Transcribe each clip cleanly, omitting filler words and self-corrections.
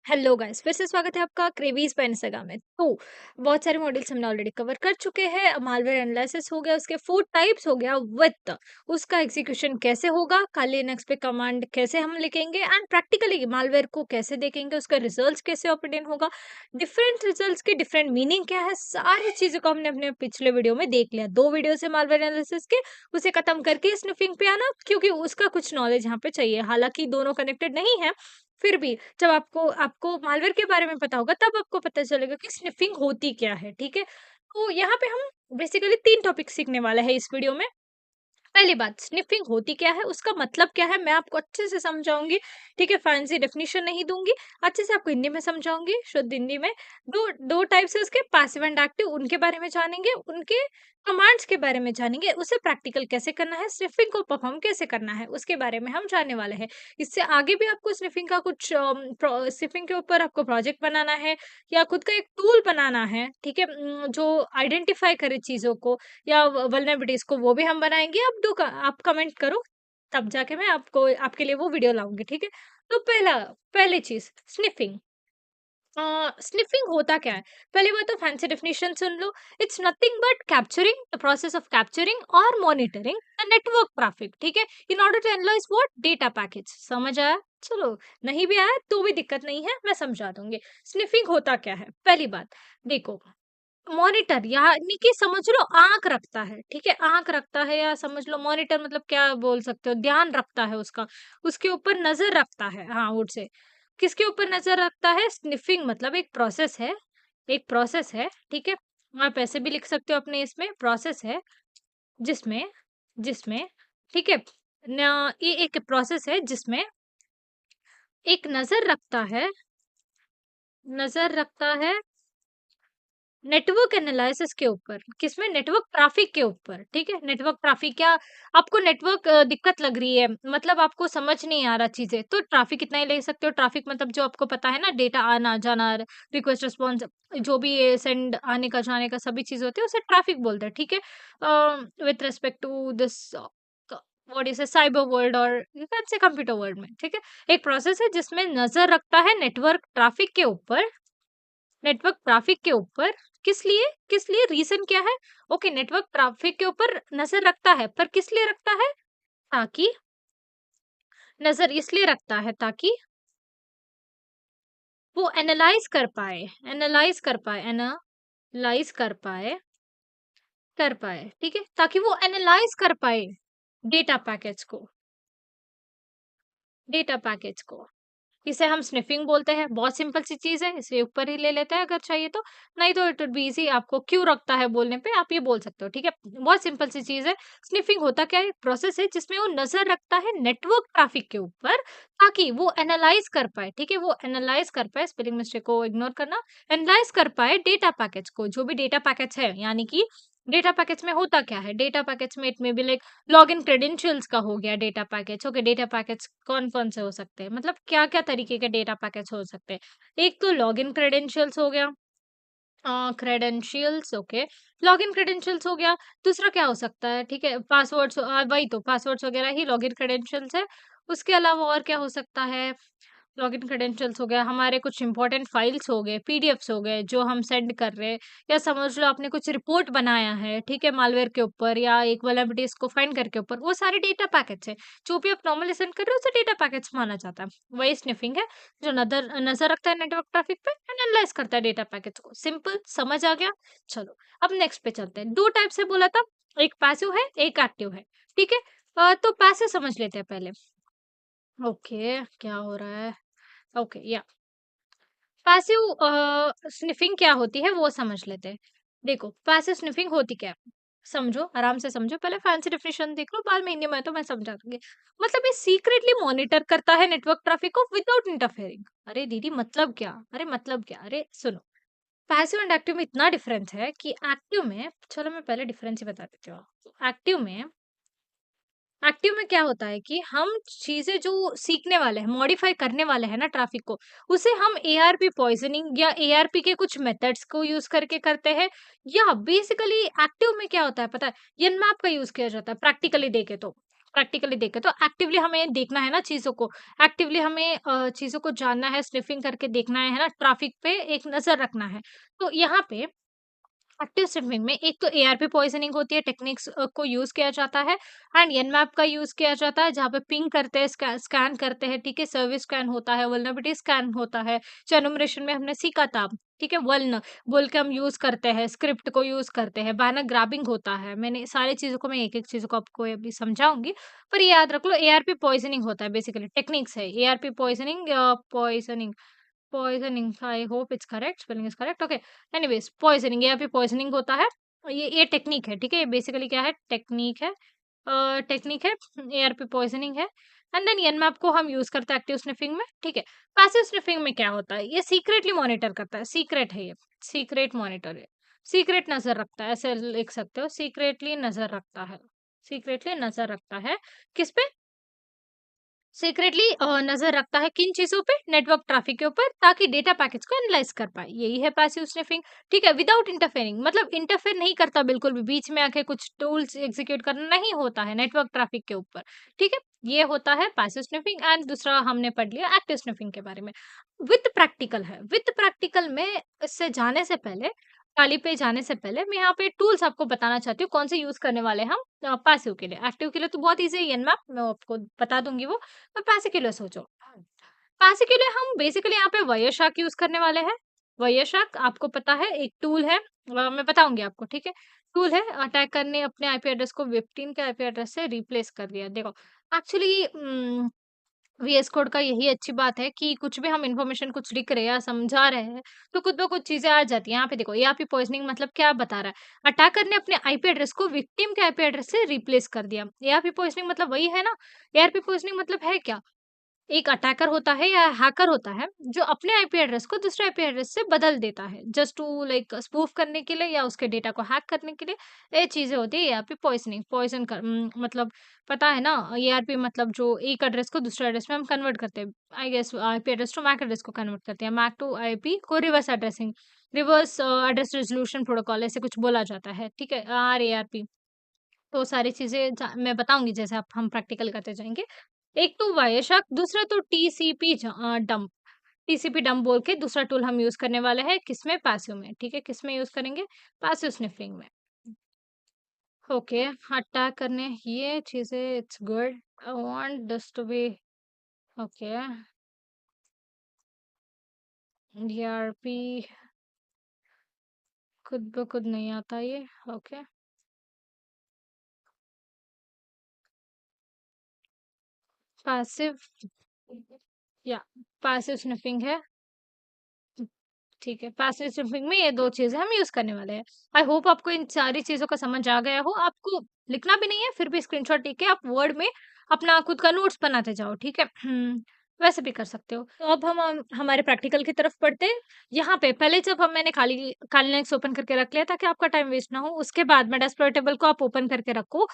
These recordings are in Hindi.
हेलो गाइस, फिर से स्वागत है आपका क्रेवीज पे इंस्टाग्राम में। तो बहुत सारे मॉडल्स हमने ऑलरेडी कवर कर चुके हैं। मालवेयर एनालिसिस हो गया, उसके 4 टाइप्स हो गया, विथ उसका एग्जीक्यूशन कैसे होगा, खाली लिनक्स पे कमांड कैसे हम लिखेंगे एंड प्रैक्टिकली मालवेयर को कैसे देखेंगे, उसका रिजल्ट्स कैसे ऑपरेट होगा, डिफरेंट रिजल्ट्स की डिफरेंट मीनिंग क्या है, सारी चीजों को हमने अपने पिछले वीडियो में देख लिया। 2 वीडियो से मालवेयर एनालिसिस के, उसे खत्म करके स्निफिंग पे आना, क्योंकि उसका कुछ नॉलेज यहाँ पे चाहिए। हालांकि दोनों कनेक्टेड नहीं है, फिर भी जब आपको आपको मालवेयर के बारे में पता होगा तब आपको पता चलेगा कि स्निफिंग होती क्या है, ठीक है? तो यहाँ पे हम बेसिकली 3 टॉपिक सीखने वाले हैं इस वीडियो में। पहली बात, स्निफिंग होती क्या है, उसका मतलब क्या है, मैं आपको अच्छे से समझाऊंगी। ठीक है, फैंसी डेफिनेशन नहीं दूंगी, अच्छे से आपको हिंदी में समझाऊंगी, शुद्ध हिंदी में। दो दो टाइप्स है उसके, पैसिव एंड एक्टिव, उनके बारे में जानेंगे, उनके कमांड्स के बारे में जानेंगे, उसे प्रैक्टिकल कैसे करना है, स्निफिंग को परफॉर्म कैसे करना है, उसके बारे में हम जानने वाले हैं। इससे आगे भी आपको स्निफिंग का कुछ स्निफिंग के ऊपर आपको प्रोजेक्ट बनाना है या खुद का एक टूल बनाना है, ठीक है, जो आइडेंटिफाई करे चीजों को या वल्नरेबिलिटीज को, वो भी हम बनाएंगे। आप कमेंट करो, तब जाके मैं आपको आपके लिए वो वीडियो लाऊंगी, ठीक है? तो पहली चीज, स्निफिंग। स्निफिंग होता क्या है? पहली बात तो फैंसी डेफिनेशन सुन लो। It's nothing but capturing, the process of capturing और मॉनिटरिंग द नेटवर्क ट्रैफिक, ठीक है, in order to analyse what data package. समझ आया? चलो, नहीं भी आया तो भी दिक्कत नहीं है, मैं समझा दूंगी। स्निफिंग होता क्या है? पहली बात देखो, मॉनिटर यानी कि समझ लो आंख रखता है, ठीक है, आंख रखता है, या समझ लो मॉनिटर मतलब क्या बोल सकते हो, ध्यान रखता है उसका, उसके ऊपर नजर रखता है। हाँ, उठ से किसके ऊपर नजर रखता है? स्निफिंग मतलब एक प्रोसेस है, एक प्रोसेस है, ठीक है। आप ऐसे भी लिख सकते हो अपने इसमें, प्रोसेस है जिसमें जिसमें ठीक है, ये एक प्रोसेस है जिसमें एक नजर रखता है नेटवर्क एनालिसिस के ऊपर। किसमें? नेटवर्क ट्रैफिक के ऊपर, ठीक है। नेटवर्क ट्रैफिक क्या, आपको नेटवर्क दिक्कत लग रही है, मतलब आपको समझ नहीं आ रहा चीजें, तो ट्रैफिक कितना ही ले सकते हो। ट्रैफिक मतलब जो आपको पता है ना, डेटा आना जाना, रिक्वेस्ट रिस्पॉन्स, जो भी ये सेंड आने का जाने का सभी चीज होती है, उसे ट्रैफिक बोलते हैं, ठीक है। With respect to this what is cyber world, और you can say computer world में, ठीक है। एक प्रोसेस है जिसमें नजर रखता है नेटवर्क ट्रैफिक के ऊपर, नेटवर्क ट्रैफिक के ऊपर। किस लिए, रीजन क्या है? ओके, नेटवर्क ट्रैफिक के ऊपर नजर रखता है, पर किस लिए रखता है? ताकि, नजर इसलिए रखता है ताकि वो एनालाइज कर पाए, एनालाइज कर पाए, ठीक है, ताकि वो एनालाइज कर पाए डेटा पैकेज को, डेटा पैकेज को इसे हम स्निफिंग बोलते हैं। बहुत सिंपल सी चीज है, इसे ऊपर ही ले लेते हैं अगर चाहिए तो, नहीं तो इट वुड बी इजी। आपको क्यों रखता है बोलने पे आप ये बोल सकते हो, ठीक है। बहुत सिंपल सी चीज है। स्निफिंग होता क्या है? प्रोसेस है जिसमें वो नजर रखता है नेटवर्क ट्रैफिक के ऊपर, ताकि वो एनालाइज कर पाए, ठीक है, वो एनालाइज कर पाए, स्पेलिंग मिस्टेक को इग्नोर करना, एनालाइज कर पाए डेटा पैकेज को, जो भी डेटा पैकेज है। यानी कि डेटा पैकेज में होता क्या है? डेटा पैकेज में इट में भी लाइक लॉगिन क्रेडेंशियल्स का हो गया data package. Okay, data package कौन-कौन से हो सकते हैं? मतलब क्या-क्या तरीके के डेटा पैकेज हो सकते हैं? एक तो लॉगिन क्रेडेंशियल्स हो गया, क्रेडेंशियल्स, ओके, लॉगिन क्रेडेंशियल्स हो गया। दूसरा क्या हो सकता है? ठीक है, पासवर्ड्स, वही तो पासवर्ड्स वगैरह ही लॉगिन क्रेडेंशियल्स है। उसके अलावा और क्या हो सकता है? लॉगिन क्रेडेंशियल्स हो गया, हमारे कुछ इंपॉर्टेंट फाइल्स हो गए, पीडीएफ्स हो गए जो हम सेंड कर रहे हैं, या समझ लो आपने कुछ रिपोर्ट बनाया है, ठीक है, मालवेयर के ऊपर या एक वल्नरेबिलिटीज को फाइंड करके ऊपर, वो सारे डेटा पैकेट्स है। जो भी आप नॉर्मली सेंड कर रहे हो उसे डेटा पैकेट्स माना जाता है। वही स्निफिंग है, जो नजर नजर रखता है नेटवर्क ट्रैफिक पे, एनालाइज करता है डेटा पैकेट्स को। सिंपल, समझ आ गया? चलो, अब नेक्स्ट पे चलते हैं। 2 टाइप से बोला था, एक पैसिव है, एक एक्टिव है, ठीक है। तो पैसिव समझ लेते हैं पहले। ओके, क्या हो रहा है? ओके, या पैसिव स्निफिंग क्या होती है वो समझ लेते हैं। देखो, पैसिव स्निफिंग होती क्या है? समझो, आराम से समझो, पहले फैंसी डेफिनेशन देख लो, बाद में हिंदी में तो मैं समझा दूंगी। मतलब ये सीक्रेटली मॉनिटर करता है नेटवर्क ट्रैफिक को विदाउट इंटरफेयरिंग। अरे दीदी, मतलब क्या? अरे मतलब क्या? अरे सुनो, पैसिव एंड एक्टिव में इतना डिफरेंस है कि एक्टिव में, चलो मैं पहले डिफरेंस ही बता देती हूँ। एक्टिव में क्या होता है कि हम चीजें जो सीखने वाले हैं, मॉडिफाई करने वाले हैं ना ट्रैफिक को, उसे हम एआरपी पॉइजनिंग या एआरपी के कुछ मेथड्स को यूज करके करते हैं। या बेसिकली एक्टिव में क्या होता है पता है? यनमैप का यूज किया जाता है प्रैक्टिकली देखे तो। प्रैक्टिकली देखें तो एक्टिवली हमें देखना है ना चीज़ों को, एक्टिवली हमें चीज़ों को जानना है, स्निफिंग करके देखना है ना, ट्रैफिक पे एक नज़र रखना है। तो यहाँ पे एक्टिव स्निफिंग में एक तो एआरपी पॉइजनिंग होती है, टेक्निक्स को यूज़ किया जाता है एंड एनमैप का यूज़ किया जाता है, जहाँ पे पिंग करते हैं, स्कैन करते हैं, ठीक है? सर्विस स्कैन होता है, वल्नरेबिलिटी स्कैन होता है, जो एनुमरेशन में हमने सीखा था, ठीक है? वल्न बोल के हम यूज़ करते हैं, स्क्रिप्ट को यूज़ करते हैं, बैनर ग्रैबिंग होता है। मैंने सारी चीज़ों को मैं एक-एक चीज़ को आपको अभी समझाऊँगी, पर ये याद रख लो एआरपी पॉइजनिंग होता है बेसिकली, टेक्निक्स है ARP poisoning poisoning poisoning, I hope it's correct, spelling is correct, okay. Anyways poisoning, यहाँ पे पॉइज़निंग होता है। ये टेक्नीक है, ठीक है? ये बेसिकली क्या है? टेक्नीक है, एआरपी पॉइज़निंग है एंड देन एनमैप को हम यूज़ करते हैं एक्टिव स्निफिंग में, ठीक है? पैसिव स्निफिंग में क्या होता है? ये सीक्रेटली मॉनिटर करता है, सीक्रेट है ये, सीक्रेट मॉनिटर है। सीक्रेट नज़र रखता है, ऐसे लिख सकते हो, सीक्रेटली नज़र रखता है। सीक्रेटली नज़र रखता है, किस पे? सीक्रेटली नज़र रखता है किन चीज़ों पे? नेटवर्क ट्रैफिक के ऊपर, ताकि डेटा पैकेट्स को एनालाइज़ कर पाए। यही है पैसिव स्निफिंग, ठीक है? विदाउट इंटरफेयरिंग, मतलब इंटरफेयर नहीं करता बिल्कुल भी, बीच में आके कुछ टूल्स एग्ज़ीक्यूट करना नहीं होता है नेटवर्क ट्रैफिक के ऊपर, ठीक है? ये होता है पैसिव स्निफिंग एंड दूसरा हमने पढ़ लिया एक्टिव स्निफिंग के बारे में। विथ प्रैक्टिकल है, विथ प्रैक्टिकल में इससे जाने से पहले, टाली पे जाने से पहले मैं यहाँ पे टूल्स आपको बताना चाहती हूँ, कौन से यूज़ करने वाले हैं हम पैसिव के लिए। एक्टिव के लिए तो बहुत ईज़ी है, एनमैप मैं आपको बता दूँगी वो। तो पैसे के लिए सोचो। पैसे के लिए हम बेसिकली यहाँ पे वायरशार्क यूज़ करने वाले हैं। वायरशार्क आपको पता है एक टूल है, मैं बताऊँगी आपको, ठीक है? टूल है, अटैकर ने अपने आईपी एड्रेस को विक्टिम के आईपी एड्रेस से रिप्लेस कर दिया। देखो, एक्चुअली वीएस कोड का यही अच्छी बात है कि कुछ भी हम इन्फॉर्मेशन कुछ लिख रहे हैं या समझा रहे हैं, तो खुद ब खुद चीज़ें आ जाती हैं। यहाँ पे देखो, एआरपी पॉइज़निंग मतलब क्या बता रहा है? अटैकर ने अपने आईपी एड्रेस को विक्टिम के आईपी एड्रेस से रिप्लेस कर दिया। एआरपी पॉइज़निंग मतलब वही है ना? एआरपी पॉइज़निंग मतलब है क्या? एक अटैकर होता है या हैकर होता है, जो अपने आईपी एड्रेस को दूसरे आईपी एड्रेस से बदल देता है, जस्ट टू लाइक स्पूफ करने के लिए या उसके डेटा को हैक करने के लिए। ये चीज़ें होती है एआरपी पॉइज़निंग, मतलब पता है ना? एआरपी मतलब जो एक एड्रेस को दूसरे एड्रेस में हम कन्वर्ट करते हैं। I guess IP address to MAC address को कन्वर्ट करते हैं। मैक टू आईपी को reverse addressing, reverse address resolution protocol ऐसे कुछ बोला जाता है, ठीक है? आरएआरपी। तो सारी चीज़ें मैं बताऊँगी जैसे आप हम प्रैक्टिकल करते जाएँगे। एक तो वायरशार्क, दूसरा तो डंप। टीसीपी डंप बोल के दूसरा टूल हम यूज़ करने वाले हैं, किसमें? पैसिव में, ठीक है? किसमें यूज़ करेंगे? पैसिव स्निफिंग में। ओके, अटैक करने ये चीज़ें it's good. I want this to be okay, ERP खुद ब खुद नहीं आता ये, ओके। पैसिव या पैसिव स्निफिंग है। ठीक है, पैसिव स्निफिंग में ये 2 चीज़ें हम यूज़ करने वाले हैं। आई होप आपको इन सारी चीज़ों का समझ आ गया हो। आपको लिखना भी नहीं है, फिर भी स्क्रीनशॉट लेके आप वर्ड में अपना खुद का नोट्स बनाते जाओ, ठीक है? वैसे भी कर सकते हो। तो अब हम हमारे प्रैक्टिकल की तरफ बढ़ते हैं। यहाँ पे पहले जब हम मैंने खाली खाली लिनक्स ओपन करके रख लिया ताकि आपका टाइम वेस्ट ना हो, उसके बाद मेटास्प्लॉइटेबल को आप ओपन करके रखो।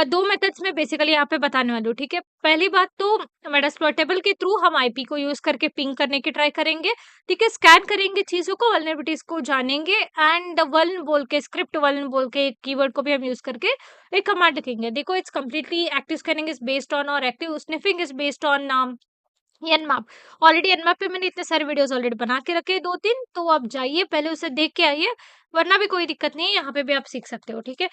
2 मेथड्स में बेसिकली यहाँ पे बताने वाली हूँ, ठीक है? पहली बात तो मेटास्प्लॉइटेबल के थ्रू हम आईपी को यूज़ करके पिंग करने की ट्राई करेंगे। ठीक है, स्कैन करेंगे चीज़ों को, वल्नरेबिलिटीज़ को जानेंगे एंड वल्न बोल के, स्क्रिप्ट वल्न बोल के एक कीवर्ड को भी हम यूज़ करके एक कमांड लिखेंगे। देखो, it's completely active scanning is based on और active sniffing is based on Nmap. Already Nmap पे मैंने इतने सारे वीडियोज़ ऑलरेडी बना के रखे हैं 2-3, तो आप जाइए पहले उसे देख के आइए, वरना भी कोई दिक्कत नहीं है, यहाँ पे भी आप सीख सकते हो, ठीक है?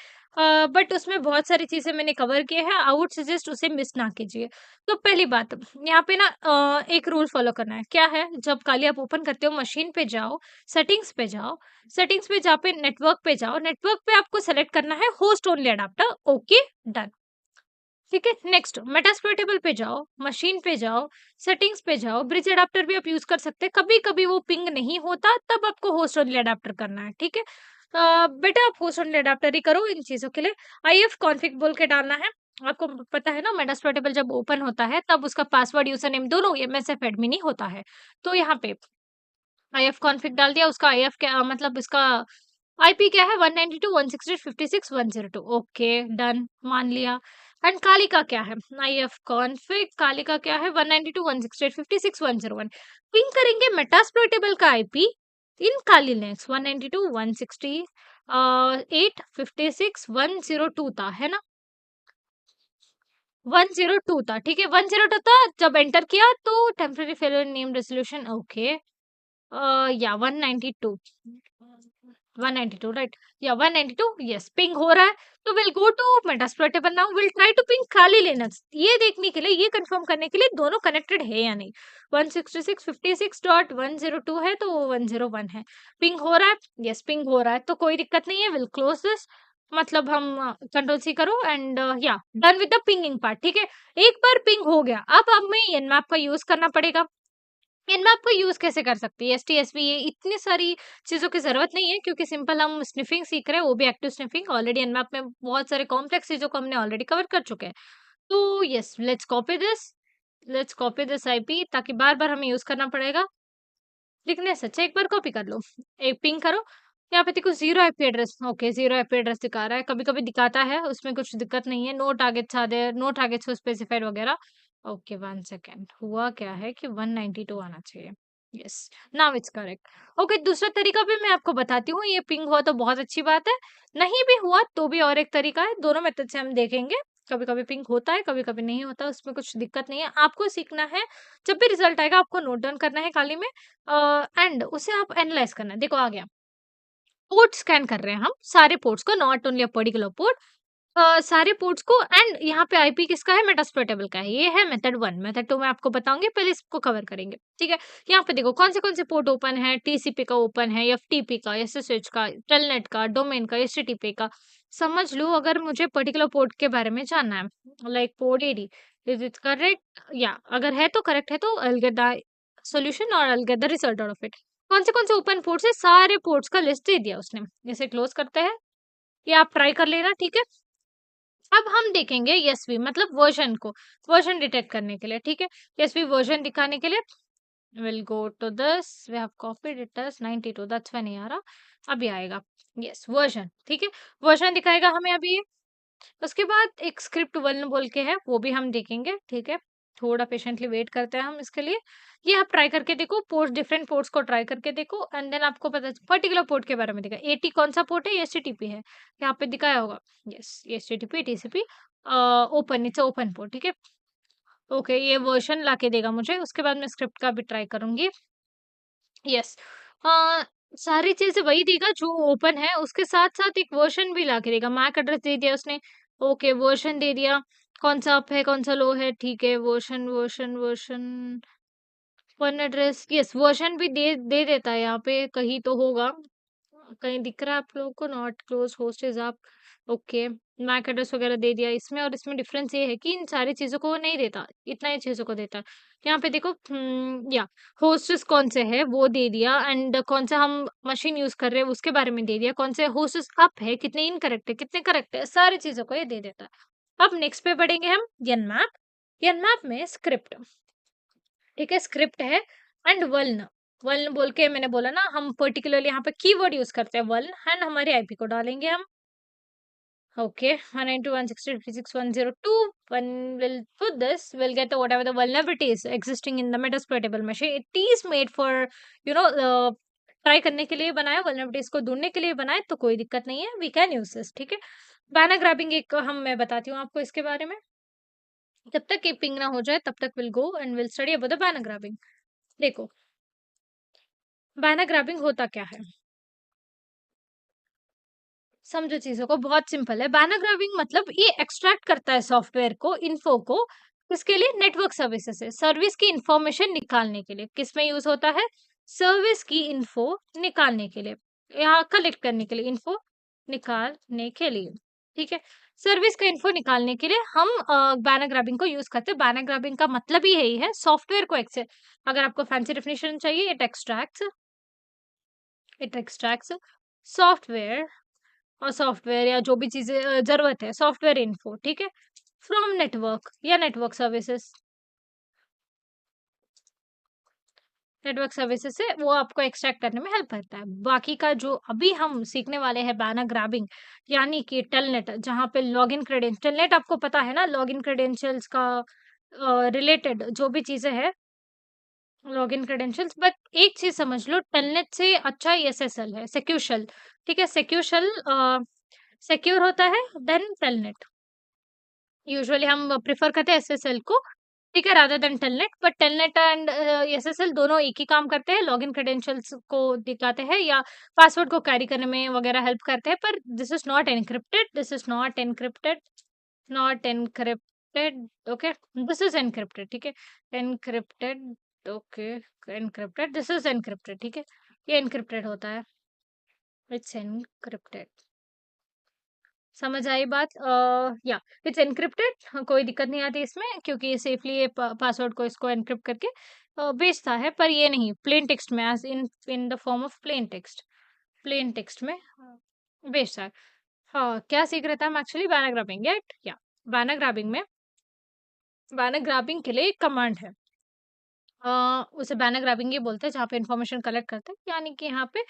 बट उसमें बहुत सारी चीज़ें मैंने कवर किए हैं, आई वुड सजेस्ट उसे मिस ना कीजिए। तो पहली बात, यहाँ पे ना एक रूल फॉलो करना है, क्या है? जब खाली आप ओपन करते हो, मशीन पे जाओ, सेटिंग्स पे जाओ, सेटिंग्स पे जा पे नेटवर्क पे जाओ, नेटवर्क पे आपको सेलेक्ट करना है host only adapter, okay, done. ठीक है, नेक्स्ट मेटास्प्लॉइटेबल पे जाओ, मशीन पे जाओ, सेटिंग्स पे जाओ, ब्रिज अडाप्टर भी आप यूज कर सकते हैं। कभी कभी वो पिंग नहीं होता, तब आपको होस्ट ओनली अडाप्टर करना है, ठीक है? बेटा आप होस्ट ओनली अडाप्टर ही करो इन चीजों के लिए। आईएफ कॉन्फ़िग बोल के डालना है। आपको पता है ना, मेटास्प्लॉइटेबल जब ओपन होता है तब उसका पासवर्ड यूजर नेम दोनों एमएसएफ एडमिन ही होता है। तो यहाँ पे आईएफ कॉन्फ़िग डाल दिया, उसका आईएफ क्या मतलब इसका आईपी क्या है? 192.168.56.102, ओके, डन, मान लिया। एंड काली का क्या है? आईएफ कॉन्फ़िग काली का क्या है? 192.168.56.101। पिंग करेंगे मेटास्प्लॉइटेबल का आईपी इन काली लिनक्स 192.168.56.102 था, है ना? 102 था, ठीक है, 102 था। जब एंटर किया तो temporary failure name resolution, okay, या 192, 192 राइट, या 192, यस, पिंग हो रहा है। तो will go to Metasploitable, now will try to ping Kali Linux, ये देखने के लिए, ये कंफर्म करने के लिए दोनों कनेक्टेड है या नहीं। 166.56.102 है तो वो 101 है। पिंग हो रहा है, यस पिंग हो रहा है, तो कोई दिक्कत नहीं है, विल क्लोज दिस। मतलब हम कंट्रोल सी करो एंड या done with the pinging part, ठीक है। एक बार पिंग हो गया, अब हमें nmap का यूज करना पड़ेगा। nmap का यूज कैसे कर सकते हैं, एसटीएसवी, ये इतनी सारी चीजों की जरूरत नहीं है, क्योंकि सिंपल हम स्निफिंग सीख रहे हैं, वो भी एक्टिव स्निफिंग। ऑलरेडी nmap में बहुत सारे कॉम्प्लेक्स चीजों को हमने ऑलरेडी कवर कर चुके हैं। तो yes, let's copy this IP, ताकि बार बार हमें यूज करना पड़ेगा। लिखने से अच्छा एक बार कॉपी कर लो, एक पिंग करो। यहाँ पे देखो zero IP address, okay, zero IP address दिखा रहा है, कभी कभी दिखाता है, उसमें कुछ दिक्कत नहीं है। नो टारगेट्स आ दे, नो टारगेट्स को स्पेसिफाइड वगैरह। ओके, 1 सेकेंड, हुआ क्या है कि 192 आना चाहिए। Yes, now it's correct. Okay, दूसरा तरीका भी मैं आपको बताती हूँ, ये पिंग हुआ तो बहुत अच्छी बात है, नहीं भी हुआ तो भी और एक तरीका है, दोनों मेथड से हम देखेंगे। कभी कभी पिंग होता है, कभी कभी नहीं होता, उसमें कुछ दिक्कत नहीं है, आपको सीखना है। जब भी रिजल्ट आएगा आपको नोट डाउन करना है खाली में, एंड उसे आप एनालाइज करना है। देखो आ गया, पोर्ट स्कैन कर रहे हैं हम, सारे पोर्ट्स को, not only a particular port, सारे पोर्ट्स को। एंड यहाँ पे आईपी किसका है, मेटास्प्लोइटेबल का है, ये है मेथड 1। मेथड 2 मैं आपको बताऊंगी, पहले इसको कवर करेंगे, ठीक है। यहाँ पे देखो कौन से पोर्ट ओपन है, टीसीपी का ओपन है, एफटीपी का, एसएसएच का, टेलनेट का, डोमेन का, एचटीटीपी का। समझ लो, अगर मुझे पर्टिकुलर पोर्ट के बारे में जानना है, लाइक पोर्ट एडी, इज इट करेक्ट, या अगर है तो करेक्ट है तो I will get the solution और I will get the result out of it. कौन से ओपन पोर्ट्स है, सारे पोर्ट्स का लिस्ट दे दिया उसने। इसे क्लोज करते हैं, ये आप ट्राई कर लेना, ठीक है। अब हम देखेंगे एसवी, मतलब वर्जन को, वर्जन डिटेक्ट करने के लिए, ठीक है। एसवी वर्जन दिखाने के लिए will go to this, we have copied it as 92, that's why नहीं आ रहा, अभी आएगा। यस, वर्जन, ठीक है, वर्जन दिखाएगा हमें अभी। उसके बाद एक स्क्रिप्ट वन बोल के है, वो भी हम देखेंगे, ठीक है। थोड़ा पेशेंटली वेट करते हैं हम इसके लिए। ये आप ट्राई करके देखो, पोर्ट, डिफरेंट पोर्ट्स को ट्राई करके देखो, एंड देन आपको पता पर्टिकुलर पोर्ट के बारे में दिखा, एटी कौन सा पोर्ट है, एचटीटीपी है, यहाँ पे दिखाया होगा। Yes, HTTP, TCP, open, it's open port, ठीक है। ओके, ये वर्जन लाके देगा मुझे, उसके बाद मैं स्क्रिप्ट का भी ट्राई करूंगी। यस, सारी चीजें वही देगा जो ओपन है, उसके साथ साथ एक वर्जन भी ला के देगा। मैक एड्रेस दे दिया उसने, ओके, वर्जन दे दिया, कौन सा अप है कौन सा लो है, ठीक है, version version version, one address, yes, version भी दे देता है, यहाँ पे कहीं तो होगा, कहीं दिख रहा है आप लोगों को, नॉट क्लोज होस्ट इज आप, ओके। मैक एड्रेस वगैरह दे दिया इसमें, और इसमें डिफरेंस ये है कि इन सारी चीजों को वो नहीं देता, इतना ही चीजों को देता है। यहाँ पे देखो, या होस्टेस कौन से है वो दे दिया, एंड कौन सा हम मशीन यूज कर रहे हैं उसके बारे में दे दिया, कौन से होस्टेस अप है, कितने इनकरेक्ट है, कितने करेक्ट है, सारी चीजों को ये दे देता है। अब नेक्स्ट पे बढ़ेंगे हम, यनमैप में स्क्रिप्ट, ठीक है, स्क्रिप्ट है। एंड वल्न, वल्न बोल के मैंने बोला ना, हम पर्टिकुलरली यहाँ पे कीवर्ड यूज करते हैं वल्न, एंड हमारे आईपी को डालेंगे हम। Okay, 192.168.56.102, one will put this, will get the whatever the vulnerabilities existing in the metasploitable machine. It is made for, you know, try करने के लिए बनाया, vulnerabilities को ढूंढने के लिए बनाए, तो कोई दिक्कत नहीं है, वी कैन यूज दिस, ठीक है। बैनर ग्रैबिंग एक हम मैं बताती हूँ आपको इसके बारे में। जब तक ये पिंग ना हो जाए तब तक will go and will study about the banner grabbing. देखो, बैनर ग्रैबिंग होता क्या है, समझो चीजों को, बहुत सिंपल है। बैनर ग्राबिंग मतलब ये एक्सट्रैक्ट करता है सॉफ्टवेयर को, इन्फो को, किसके लिए, नेटवर्क सर्विसेज से, सर्विस की इंफॉर्मेशन निकालने के लिए। किस में यूज होता है, सर्विस की इन्फो निकालने के लिए, यहाँ कलेक्ट करने के लिए, इन्फो निकालने के लिए, ठीक है। सर्विस का इन्फो निकालने के लिए हम बैनर ग्राबिंग को यूज करते हैं। बैनर ग्राबिंग का मतलब ही यही है, सॉफ्टवेयर को एक्सेस, अगर आपको फैंसी डेफिनेशन चाहिए, इट एक्सट्रैक्ट्स सॉफ्टवेयर, और सॉफ्टवेयर या जो भी चीजें जरूरत है, सॉफ्टवेयर इन्फो, ठीक है, फ्रॉम नेटवर्क या नेटवर्क सर्विसेज से वो आपको एक्सट्रैक्ट करने में हेल्प करता है। बाकी का जो अभी हम सीखने वाले हैं बैनर ग्रैबिंग, यानी कि टेलनेट, जहाँ पे लॉगिन क्रेडेंशियल, टेलनेट आपको पता है ना, लॉगिन क्रेडेंशियल्स का रिलेटेड जो भी चीजें हैं, लॉगिन क्रेडेंशियल्स। बट एक चीज समझ लो, टेलनेट से अच्छा एसएसएल है, सिक्यूशल, ठीक है, सिक्यूशल सिक्योर होता है देन टेलनेट। यूजुअली हम प्रेफर करते हैं एसएसएल को, ठीक है, rather than telnet. But telnet and SSL दोनों एक ही काम करते हैं, लॉगिन क्रेडेंशियल्स को दिखाते हैं या पासवर्ड को कैरी करने में वगैरह हेल्प करते हैं, पर this is not encrypted, this is not encrypted, not encrypted, okay, this is encrypted, ठीक है, encrypted, okay, encrypted, this is encrypted, ठीक है, ये एनक्रिप्टेड होता है, इट्स एनक्रिप्टेड। समझ आई बात? या इट्स एनक्रिप्टेड, कोई दिक्कत नहीं आती इसमें, क्योंकि ये सेफली ये पासवर्ड को इसको एनक्रिप्ट करके भेजता है, पर ये नहीं प्लेन टेक्स्ट में, as in in the form of plain text, plain text में भेजता है। हाँ, क्या सीख रहे थे हम एक्चुअली? बैनर ग्राबिंग, या बैनर ग्राबिंग में, बैनर ग्राबिंग के लिए एक कमांड है, उसे बैनर ग्राबिंग ही बोलते हैं, जहाँ पे इंफॉर्मेशन कलेक्ट करते हैं, यानी कि यहाँ पे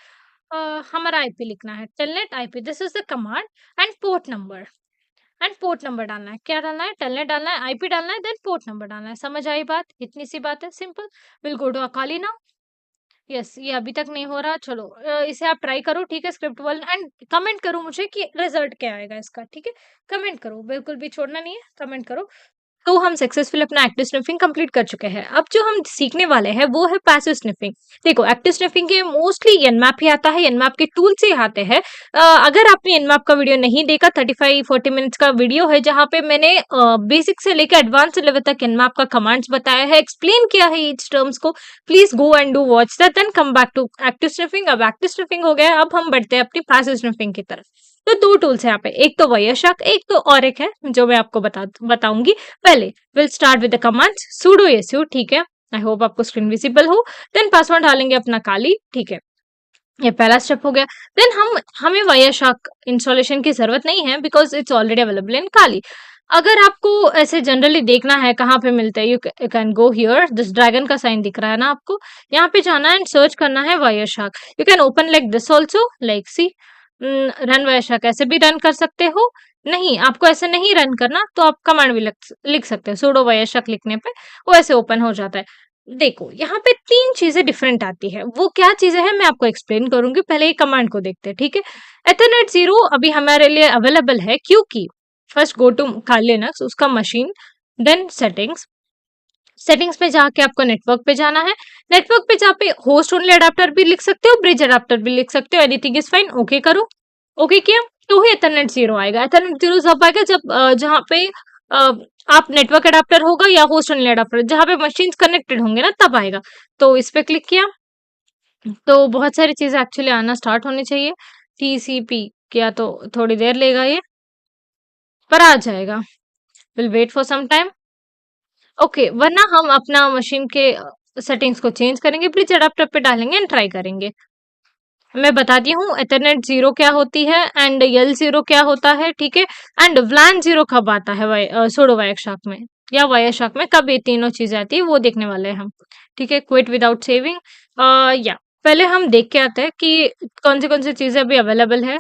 हमारा आईपी लिखना है, telnet IP, this is the command, and port number डालना है। क्या डालना है? टेलनेट डालना है, आईपी डालना है, देन पोर्ट नंबर डालना है। समझ आई बात? इतनी सी बात है, सिंपल। विल गो टू अकाली नाउ। यस, ये अभी तक नहीं हो रहा, चलो इसे आप ट्राई करो, ठीक है, स्क्रिप्ट वन, एंड कमेंट करो मुझे कि रिजल्ट क्या आएगा इसका, ठीक है, कमेंट करो, बिल्कुल भी छोड़ना नहीं है, कमेंट करो। तो हम सक्सेसफुल अपना एक्टिव स्निफिंग कंप्लीट कर चुके हैं। अब जो हम सीखने वाले हैं वो है पैसिव स्निफिंग। देखो, एक्टिव स्निफिंग के मोस्टली एनमैप ही आता है, एनमैप के टूल से आते हैं। अगर आपने एनमैप का वीडियो नहीं देखा, 35-40 मिनट्स का वीडियो है, जहाँ पे मैंने बेसिक से लेकर एडवांस लेवल तक एनमैप का कमांड्स बताया है, एक्सप्लेन किया है ईच टर्म्स को। Please go and do watch that, then come back to active sniffing. अब एक्टिव स्निफिंग हो गया, अब हम बढ़ते हैं अपनी पैसिव स्निफिंग की तरफ। तो दो टूल्स है यहाँ पे, एक तो वायरशार्क, एक तो और एक है जो मैं आपको बताऊंगी। पहले will start with the command sudo su, ठीक है, आई होप आपको स्क्रीन विजिबल हो। देन पासवर्ड डालेंगे अपना काली, ठीक है, ये पहला स्टेप हो गया। देन हमें वायरशार्क इंस्टॉलेशन की जरूरत नहीं है, because it's already available in Kali. अगर आपको ऐसे जनरली देखना है कहाँ पे मिलता है, you can go here, this dragon का साइन दिख रहा है ना आपको, यहाँ पे जाना है एंड सर्च करना है Wireshark. You can open like this also, like see, run Wireshark ऐसे भी रन कर सकते हो। नहीं, आपको ऐसे नहीं रन करना तो आप कमांड भी लिख सकते हो, sudo वायरशार्क लिखने पे वो ऐसे ओपन हो जाता है। देखो, यहाँ पे तीन चीजें डिफरेंट आती है, वो क्या चीजें हैं मैं आपको एक्सप्लेन करूंगी, पहले ये कमांड को देखते हैं, ठीक है। एथरनेट 0 अभी हमारे लिए अवेलेबल है, क्योंकि first go to Kali Linux, उसका मशीन, देन सेटिंग्स, सेटिंग्स पे जाके आपको नेटवर्क पे जाना है। नेटवर्क पे जहाँ पे होस्ट ओनली अडाप्टर भी लिख सकते हो, ब्रिज अडाप्टर भी लिख सकते हो, एनीथिंग इज फाइन, ओके करो। ओके किया तो ही एथरनेट 0 आएगा। एथरनेट 0 जब आएगा जब जहाँ पे अ, आप नेटवर्क अडाप्टर होगा या होस्ट ओनली अडाप्टर, जहाँ पे मशीन कनेक्टेड होंगे ना, तब आएगा। तो इस पे क्लिक किया तो बहुत सारी चीजें एक्चुअली आना स्टार्ट होनी चाहिए। टीसीपी किया तो थोड़ी देर लेगा ये, पर आ जाएगा। Will wait for some time. Okay, वरना हम अपना मशीन के सेटिंग्स को चेंज करेंगे, ब्रिज अडाप्टर पे डालेंगे एंड ट्राई करेंगे। मैं बताती हूँ एथरनेट 0 क्या होती है एंड L0 क्या होता है, ठीक है, एंड WLAN 0 कब आता है सुडो वायरशार्क में या वायरशार्क में, कब ये तीनों चीजें आती है वो देखने वाले हैं हम, ठीक है। क्विट विदाउट सेविंग, या पहले हम देख के आते हैं कि कौन सी चीजें अभी अवेलेबल है।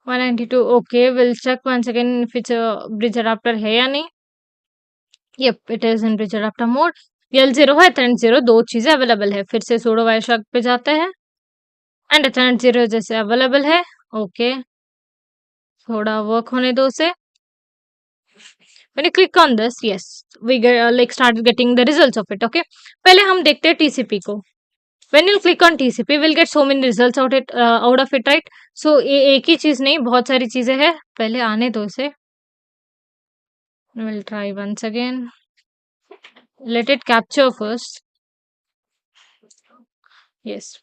192, okay, will check one second if it's bridge adapter है या नहीं। Yup, it is in bridge adapter mode. L0 है, एथरनेट 0, दो चीजें अवेलेबल है। फिर से सुडो वायरशार्क पे जाते हैं एंड एथरनेट 0 जैसे अवेलेबल है, ओके, थोड़ा वर्क होने दो उसे। When you click on this, yes, we get, like start getting the results of it, okay। पहले हम देखते हैं TCP को। When you click on TCP, we'll get so many results out of it, right? So ये एक ही चीज नहीं, बहुत सारी चीजें हैं, पहले आने दो इसे। We'll try once again. Let it capture first. Yes.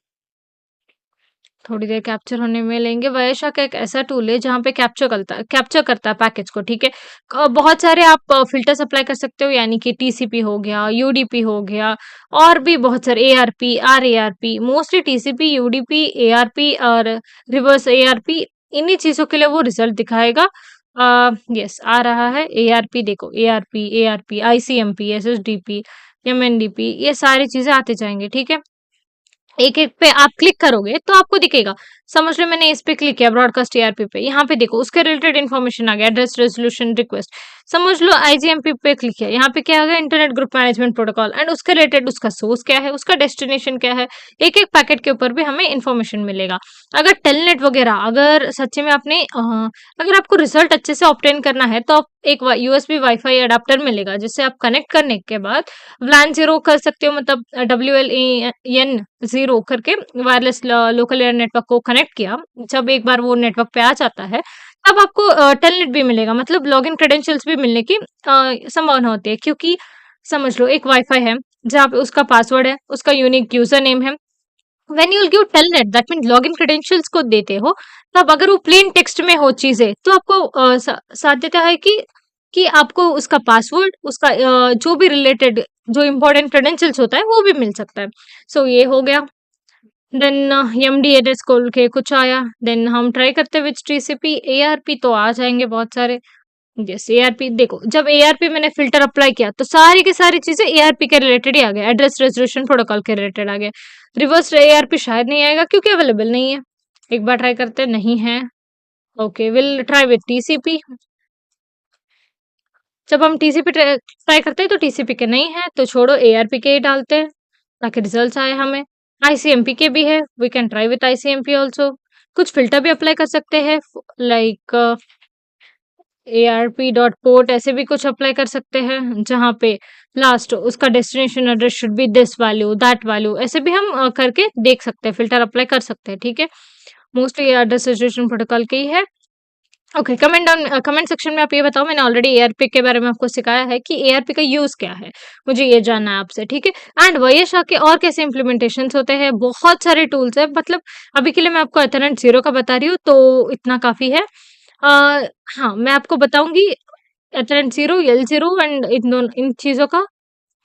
थोड़ी देर कैप्चर होने में लेंगे। वायरशार्क एक ऐसा टूल है जहाँ पे कैप्चर करता है पैकेज को, ठीक है। बहुत सारे आप फिल्टर्स अप्लाई कर सकते हो, यानी कि टीसीपी हो गया, यूडीपी हो गया, और भी बहुत सारे ARP, RARP, mostly TCP, UDP, ARP और रिवर्स एआरपी, इन्हीं चीजों के लिए वो रिजल्ट दिखाएगा। यस, आ रहा है एआरपी, देखो एआरपी, एआरपी, आईसीएमपी, एसएसडीपी, एमएनडीपी, ये सारी चीजें आते जाएंगे, ठीक है। एक एक पे आप क्लिक करोगे तो आपको दिखेगा समझ लो मैंने इस पे क्लिक किया ब्रॉडकास्ट टीआरपी पे, यहाँ पे देखो उसके रिलेटेड इन्फॉर्मेशन आ गया, एड्रेस रेजोल्यूशन रिक्वेस्ट। समझ लो आईजीएमपी पे क्लिक किया, यहाँ पे क्या आ गया, internet group management protocol, and उसके रिलेटेड उसका सोर्स क्या है, उसका डेस्टिनेशन क्या है, एक एक पैकेट के ऊपर भी हमें इन्फॉर्मेशन मिलेगा। अगर टेलनेट वगैरह अगर सच्चे में आपने अगर आपको रिजल्ट अच्छे से ऑब्टेन करना है तो आप एक यूएसबी वाईफाई अडाप्टर मिलेगा, जिससे आप कनेक्ट करने के बाद व्लान जीरो कर सकते हो, मतलब WLAN 0 करके वायरलेस लोकल एयर नेटवर्क को कनेक्ट किया। जब एक बार वो नेटवर्क पे आ जाता है तब आपको टेलनेट भी मिलेगा, मतलब लॉगिन क्रेडेंशियल्स भी मिलने की संभावना होती है, क्योंकि समझ लो एक वाईफाई है जहाँ पे उसका पासवर्ड है, उसका यूनिक यूजर नेम है। When you will give telnet that mean login credentials को देते हो, तब अगर वो प्लेन टेक्स्ट में हो चीजें तो आपको साध्यता है कि आपको उसका पासवर्ड, उसका जो भी रिलेटेड जो इंपॉर्टेंट क्रेडेंशियल्स होता है वो भी मिल सकता है। सो ये हो गया। देन MDNS खोल के कुछ आया, देन हम ट्राई करते हैं विच TCP ARP, तो आ जाएंगे बहुत सारे। जैसे ARP देखो, जब ARP मैंने फिल्टर अप्लाई किया तो सारी की सारी चीजें ARP के रिलेटेड ही आ गया, एड्रेस रेजोल्यूशन प्रोटोकॉल के रिलेटेड आ गया। रिवर्स ARP शायद नहीं आएगा क्योंकि अवेलेबल नहीं है। एक बार ट्राई करते हैं, नहीं है। Okay, will try with TCP। जब हम TCP ट्राई करते हैं तो TCP के नहीं है, तो छोड़ो ARP के ही डालते हैं ताकि रिजल्ट आए हमें। ICMP के भी है, we can try with ICMP also. कुछ फिल्टर भी अप्लाई कर सकते हैं, लाइक ARP.port, ऐसे भी कुछ अप्लाई कर सकते हैं जहाँ पे लास्ट उसका destination address should be this value that value, ऐसे भी हम करके देख सकते हैं, फिल्टर अप्लाई कर सकते हैं, ठीक है। मोस्टली एड्रेस रेजोल्यूशन प्रोटोकॉल के ही है। ओके, कमेंट सेक्शन में आप ये बताओ, मैंने ऑलरेडी ARP के बारे में आपको सिखाया है कि ARP का यूज क्या है, मुझे ये जानना है आपसे, ठीक है। एंड वायरशा के और कैसे इम्प्लीमेंटेशन होते हैं, बहुत सारे टूल्स है, मतलब अभी के लिए मैं आपको एथरनेट 0 का बता रही हूँ तो इतना काफी है। हाँ, मैं आपको बताऊंगी एथरनेट 0, L0 एंड इन चीजों का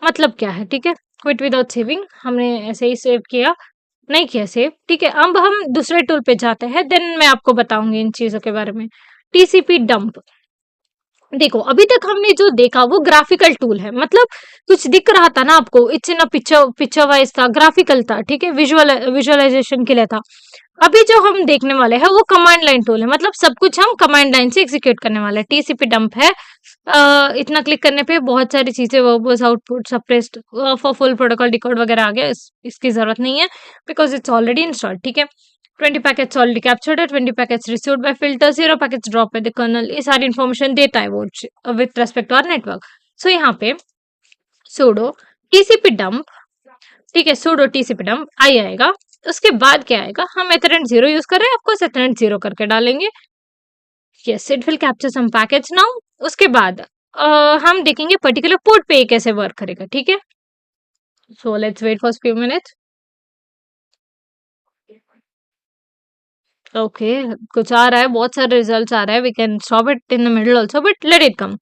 मतलब क्या है, ठीक है। क्विट विदाउट सेविंग हमने ऐसे ही सेव किया, नहीं किया सेव, ठीक है। अब हम दूसरे टूल पे जाते हैं, देन मैं आपको बताऊंगी इन चीजों के बारे में। TCP डंप, देखो अभी तक हमने जो देखा वो ग्राफिकल टूल है, मतलब कुछ दिख रहा था ना आपको, it's in picture picture wise था, ग्राफिकल था, ठीक है, विजुअलाइजेशन के लिए था। अभी जो हम देखने वाले हैं वो कमांड लाइन टूल है, मतलब सब कुछ हम कमांड लाइन से एग्जीक्यूट करने वाले हैं। TCP डंप है, इतना क्लिक करने पे बहुत सारी चीजें, verbose output suppressed for full protocol decode वगैरह आ गया, इसकी जरूरत नहीं है बिकॉज इट्स ऑलरेडी इंस्टॉल्ड, ठीक है। 20 पैकेट्स ऑलरेडी कैप्चर्ड है, 20 packets received by filter, 0 packets drop by the kernel, ये सारी इन्फॉर्मेशन देता है वो with respect to our network. So यहाँ पे सुडो TCP डंप, ठीक है, सुडो TCP डंप आई आएगा। उसके बाद क्या आएगा, हम एथरनेट 0 यूज कर रहे हैं, आपको एथरनेट 0 करके डालेंगे। Yes, it will capture some packets now. उसके बाद हम देखेंगे पर्टिकुलर पोर्ट पे ये कैसे वर्क करेगा, ठीक है। So let's wait for few minutes. Okay, कुछ आ रहा है, बहुत सारे रिजल्ट्स आ रहा है, we can stop it in the middle also but let it come.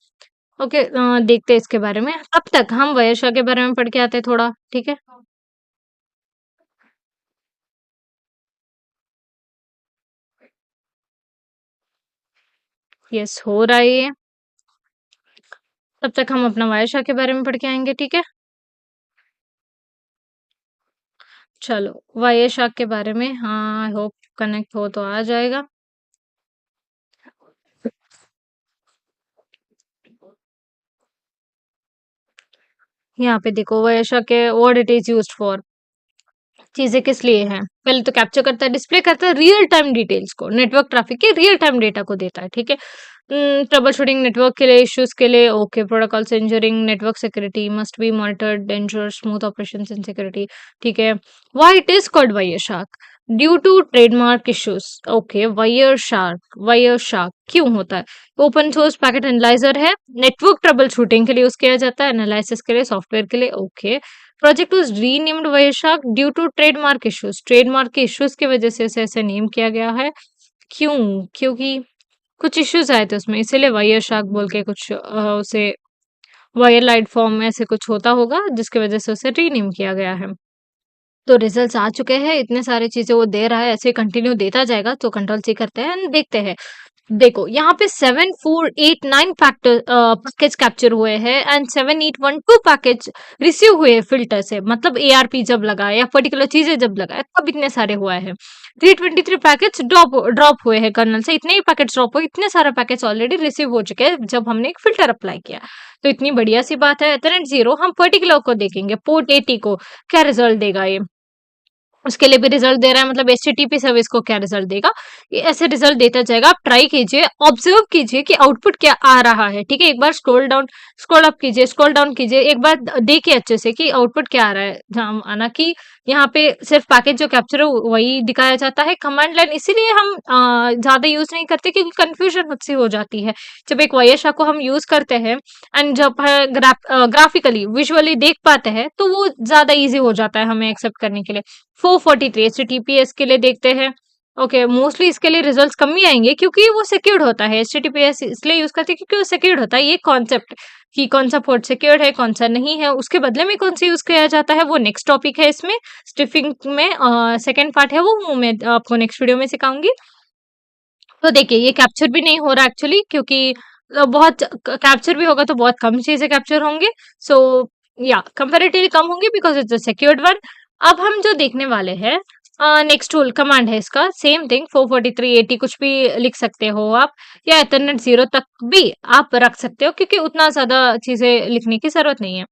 Okay, देखते हैं इसके बारे में, तब तक हम वयशा के बारे में पढ़ के आते हैं थोड़ा, ठीक है। यस, हो रहा है ये, तब तक हम अपना वयशा के बारे में पढ़ के आएंगे, ठीक है। चलो, वायशा के बारे में, हाँ आई होप कनेक्ट हो तो आ जाएगा। यहाँ पे देखो वयशा के what it is used for, चीजें किस लिए हैं। पहले तो कैप्चर करता है, डिस्प्ले करता है रियल टाइम डिटेल्स को, नेटवर्क ट्रैफिक के रियल टाइम डेटा को देता है, ठीक है। ट्रबल शूटिंग नेटवर्क के लिए, इश्यूज के लिए, okay, protocols ensuring network security must be monitored, danger smooth operations in security, ठीक है। Why it is called Wireshark, due to trademark issues, okay. Wireshark क्यों होता है, ओपन सोर्स पैकेट एनालाइजर है, नेटवर्क ट्रबल शूटिंग के लिए यूज किया जाता है, एनालिसिस के लिए, सॉफ्टवेयर के लिए, okay. Project was renamed Wireshark due to trademark issues, trademark के इश्यूज की वजह से इसे ऐसे नेम किया गया है। क्यों, क्योंकि कुछ इश्यूज आए थे उसमें, इसीलिए वायरशार्क बोल के कुछ उसे वायरलाइट फॉर्म में ऐसे कुछ होता होगा जिसकी वजह से उसे रीनेम किया गया है। तो रिजल्ट्स आ चुके हैं, इतने सारे चीजें वो दे रहा है, ऐसे कंटिन्यू देता जाएगा, तो कंट्रोल सी करते हैं and देखते हैं देखो यहाँ पे 7, 4, 8, 9 फैक्टर पैकेज कैप्चर हुए हैं एंड 7, 8, 1, 2 पैकेज रिसीव हुए हैं फिल्टर से, मतलब एआरपी जब लगा या पर्टिकुलर चीजें जब लगा तब इतने सारे हुआ है। 323 पैकेज ड्रॉप ड्रॉप हुए हैं कर्नल से, इतने ही पैकेज ड्रॉप हुए, इतने सारे पैकेज ऑलरेडी रिसीव हो चुके हैं जब हमने एक फिल्टर अप्लाई किया। तो इतनी बढ़िया सी बात है। एथरनेट जीरो हम पर्टिकुलर को देखेंगे, पोर्ट 80 को क्या रिजल्ट देगा ये, उसके लिए भी रिजल्ट दे रहा है, मतलब एचटीटीपी सर्विस को क्या रिजल्ट देगा, ये ऐसे रिजल्ट देता जाएगा। आप ट्राई कीजिए, ऑब्जर्व कीजिए कि आउटपुट क्या आ रहा है। ठीक है, एक बार स्क्रॉल डाउन, स्क्रॉल अप कीजिए, स्क्रॉल डाउन कीजिए, एक बार देखिए अच्छे से कि आउटपुट क्या आ रहा है। जहाँ आना कि यहाँ पे सिर्फ पैकेज जो कैप्चर है वही दिखाया जाता है। कमांड लाइन इसीलिए हम ज्यादा यूज नहीं करते क्योंकि कंफ्यूजन मुझसे हो जाती है जब एक वायशा को हम यूज करते हैं एंड जब ग्राफिकली विजुअली देख पाते हैं तो वो ज्यादा इजी हो जाता है हमें एक्सेप्ट करने के लिए। 443 एचटीटीपीएस के लिए देखते हैं। ओके, मोस्टली इसके लिए रिजल्ट्स कम ही आएंगे क्योंकि वो सिक्योर्ड होता है। एचटीटीपीएस इसलिए यूज करते हैं क्योंकि वो सिक्योर्ड होता है। ये कॉन्सेप्ट कि कौन सा पोर्ट सिक्योर्ड है कौन सा नहीं है, उसके बदले में कौन सा यूज किया जाता है, वो नेक्स्ट टॉपिक है इसमें। स्टिफिंग में सेकंड पार्ट है वो मैं आपको नेक्स्ट वीडियो में सिखाऊंगी। तो देखिए ये कैप्चर भी नहीं हो रहा एक्चुअली क्योंकि बहुत कैप्चर भी होगा तो बहुत कम चीजें कैप्चर होंगे। सो या कंपेरेटिवली कम होंगे because it's a secured one. अब हम जो देखने वाले हैं नेक्स्ट टूल कमांड है इसका सेम थिंग 44380 कुछ भी लिख सकते हो आप, या एथरनेट जीरो तक भी आप रख सकते हो क्योंकि उतना ज्यादा चीजें लिखने की जरूरत नहीं है।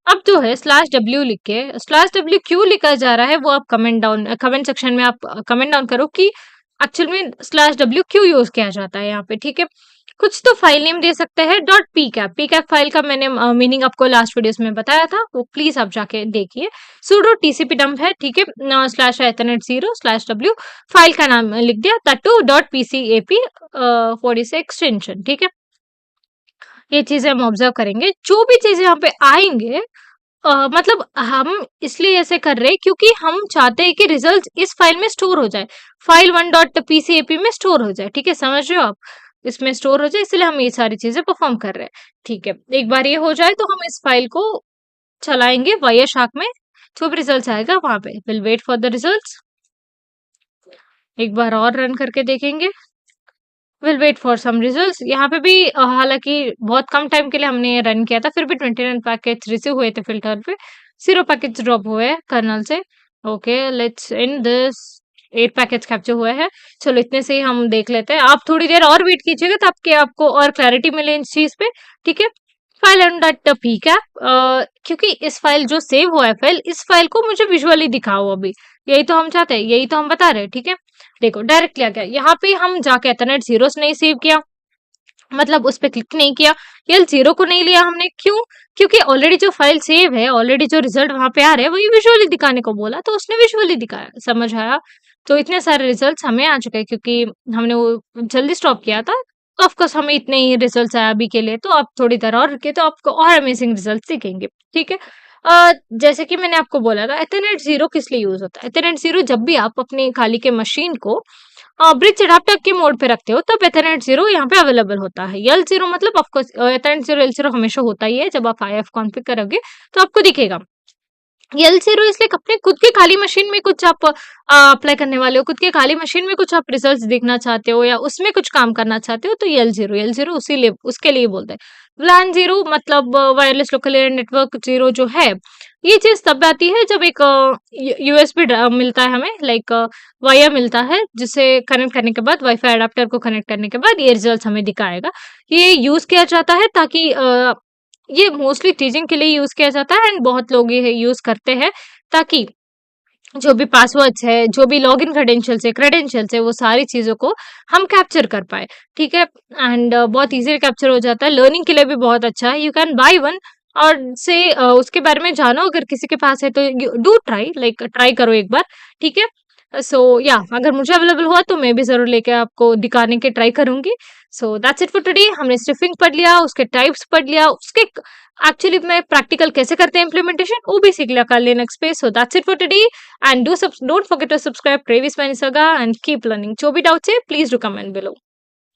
अब जो है /w लिख के, /w क्यों लिखा जा रहा है वो आप कमेंट सेक्शन में आप कमेंट डाउन करो कि एक्चुअल में /w क्यों यूज किया जाता है यहाँ पे। ठीक है, कुछ तो फाइल नेम दे सकते हैं .pcap फाइल का मैंने मीनिंग आपको लास्ट वीडियोस में बताया था, वो प्लीज आप जाके देखिए। sudo tcp dump है, ठीक है, /ethernet0/w फाइल का नाम लिख दिया, तटू .pcap 40 से एक्सटेंशन। ठीक है, ये चीजें हम ऑब्जर्व करेंगे। जो भी चीजें यहाँ पे आएंगे मतलब हम इसलिए ऐसे कर रहे हैं क्योंकि हम चाहते हैं कि रिजल्ट इस फाइल में स्टोर हो जाए, फाइल 1.pcap में स्टोर हो जाए। ठीक है, समझ रहे हो आप, इसमें स्टोर हो जाए, इसलिए हम ये सारी चीजें परफॉर्म कर रहे हैं। ठीक है, एक बार ये हो जाए तो हम इस फाइल को चलाएंगे वायरशार्क में, जो भी रिजल्ट आएगा वहां पे will wait for the result. एक बार और रन करके देखेंगे, will wait for some results. यहाँ पे भी हालांकि बहुत कम टाइम के लिए हमने रन किया था, फिर भी 29 पैकेज रिसीव हुए थे फिल्टर पे, 0 पैकेज ड्रॉप हुए हैं कर्नल से। Okay, let's in this, 8 package capture हुए हैं। चलो इतने से ही हम देख लेते हैं, आप थोड़ी देर और वेट कीजिएगा ताकि आपको और क्लैरिटी मिले इस चीज पे। ठीक है, फाइल डॉट पी कैप, क्योंकि इस फाइल जो सेव हुआ है फाइल, इस फाइल को मुझे विजुअली दिखाओ अभी, यही तो हम चाहते हैं, यही तो हम बता रहे हैं। ठीक है, देखो डायरेक्ट लिया गया, यहाँ पे हम जाके एथरनेट जीरोस नहीं सेव किया, मतलब उस पे क्लिक नहीं किया, यल जीरो को नहीं लिया हमने, क्यों? क्योंकि ऑलरेडी जो फाइल सेव है, ऑलरेडी जो रिजल्ट वहां पे आ रहे हैं वही विजुअली दिखाने को बोला, तो उसने विजुअली दिखाया, समझ आया। तो इतने सारे रिजल्ट्स हमें आ चुके हैं क्योंकि हमने वो जल्दी स्टॉप किया था, तो ऑफकोर्स हमें इतने ही रिजल्ट्स आए अभी के लिए। तो आप थोड़ी देर और रुके तो आपको और अमेजिंग रिजल्ट दिखेंगे। ठीक है, जैसे कि मैंने आपको बोला था एथरनेट जीरो किस लिए यूज होता है। एथरनेट जीरो जब भी आप अपने खाली के मशीन को ब्रिज अडाप्टर के मोड पे रखते हो तब एथरनेट जीरो यहाँ पे अवेलेबल होता है। यल जीरो मतलब of course Ethernet zero L zero हमेशा होता ही है, जब आप IF कॉन्फ़िगर करोगे तो आपको दिखेगा। यल जीरो इसलिए अपने खुद की खाली मशीन में कुछ आप अप्लाई करने वाले हो, खुद के खाली मशीन में कुछ आप रिजल्ट्स देखना चाहते हो या उसमें कुछ काम करना चाहते हो, तो यल जीरो उसी लिए उसके लिए बोलते हैं। WLAN जीरो मतलब wireless local area network zero जो है, ये चीज तब आती है जब एक यूएसबी मिलता है हमें, लाइक वायर मिलता है जिसे कनेक्ट करने के बाद, वाईफाई अडाप्टर को कनेक्ट करने के बाद ये रिजल्ट हमें दिखाएगा। ये यूज किया जाता है ताकि ये मोस्टली टीचिंग के लिए यूज किया जाता है एंड बहुत लोग ये यूज करते हैं ताकि जो भी पासवर्ड्स है, जो भी लॉगिन क्रेडेंशियल्स है, वो सारी चीजों को हम कैप्चर कर पाए। ठीक है, एंड बहुत इजीली कैप्चर हो जाता है, लर्निंग के लिए भी बहुत अच्छा है। यू कैन बाय वन और से उसके बारे में जानो, अगर किसी के पास है तो डू ट्राई, लाइक ट्राई करो एक बार। ठीक है, सो या अगर मुझे अवेलेबल हुआ तो मैं भी जरूर लेके आपको दिखाने के ट्राई करूंगी। सो दैट्स इट फॉर टुडे। हमने स्टिफिंग पढ़ लिया, उसके टाइप्स पढ़ लिया, उसके एक्चुअली में प्रैक्टिकल कैसे करते हैं इम्प्लीमेंटेशन वो भी सीख लिया कर लिनक्स पे। So that's it for today and don't forget to subscribe Travis पैनिसगा एंड कीप लर्निंग। जो भी डाउट्स है प्लीज डू कमेंट बिलो।